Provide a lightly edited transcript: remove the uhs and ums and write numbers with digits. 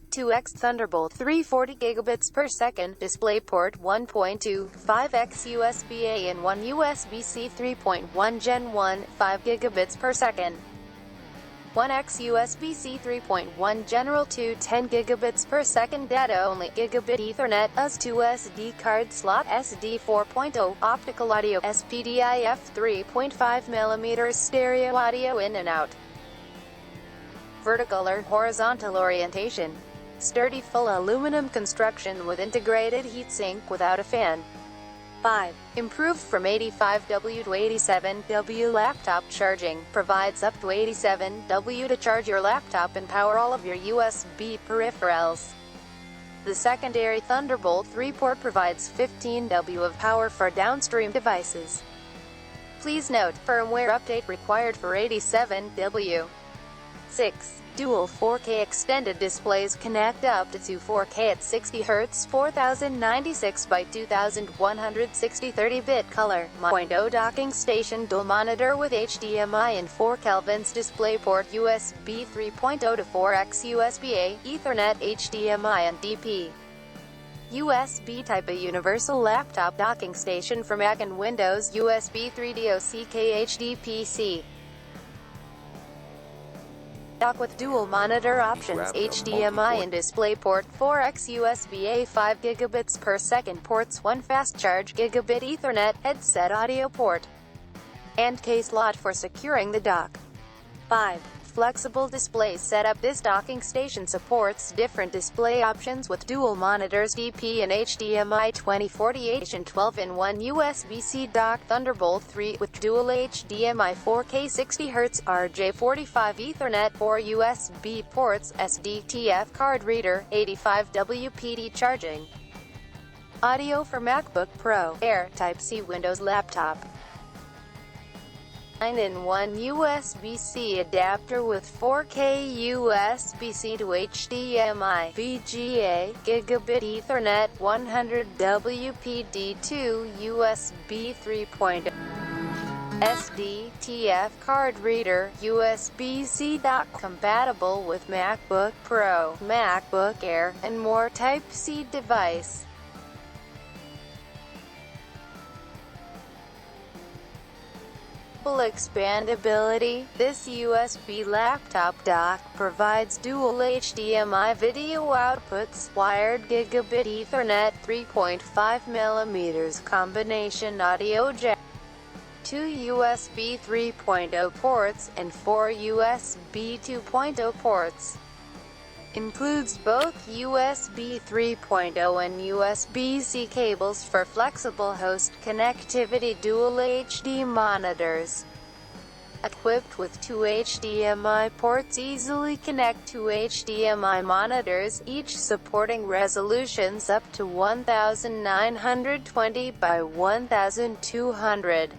2x Thunderbolt 3 40 gigabits per second, DisplayPort 1.2, 5x USB-A and 1 USB-C 3.1 Gen 1, 5 gigabits per second. 1x USB-C 3.1 General 2 10 gigabits per second data only, gigabit Ethernet, US2 SD card slot, SD 4.0, optical audio, SPDIF 3.5mm stereo audio in and out. Vertical or horizontal orientation. Sturdy full aluminum construction with integrated heatsink without a fan. 5. Improved from 85W to 87W laptop charging, provides up to 87W to charge your laptop and power all of your USB peripherals. The secondary Thunderbolt 3 port provides 15W of power for downstream devices. Please note, firmware update required for 87W. 6. Dual 4K extended displays connect up to 4K at 60 Hz, 4096 by 2160 30-bit color. 0.0 docking station, dual monitor with HDMI and 4 kelvins DisplayPort, USB 3.0 to 4x USB-A, Ethernet, HDMI and DP. USB Type A universal laptop docking station for Mac and Windows, USB 3.0 CK-HD-PC. Dock with dual monitor options, HDMI and DisplayPort, 4x USB-A 5 gigabits per second ports, 1 fast charge, gigabit Ethernet, headset audio port, and case slot for securing the dock. 5. Flexible display setup. This docking station supports different display options with dual monitors, DP and HDMI 2048 and 12-in-1 USB-C dock, Thunderbolt 3 with dual HDMI 4K 60Hz, RJ45 Ethernet, 4 USB ports, SDTF card reader, 85W PD charging. Audio for MacBook Pro, Air, Type-C Windows laptop. 9-in-1 USB-C adapter with 4K USB-C to HDMI, VGA, gigabit Ethernet, 100W PD2, USB 3.0, SDTF card reader, USB-C dock, compatible with MacBook Pro, MacBook Air, and more Type-C device. Expandability. This USB laptop dock provides dual HDMI video outputs, wired gigabit Ethernet, 3.5mm combination audio jack, 2 USB 3.0 ports, and 4 USB 2.0 ports. Includes both USB 3.0 and USB-C cables for flexible host connectivity. Dual HD monitors. Equipped with 2 HDMI ports, easily connect 2 HDMI monitors, each supporting resolutions up to 1920 by 1200.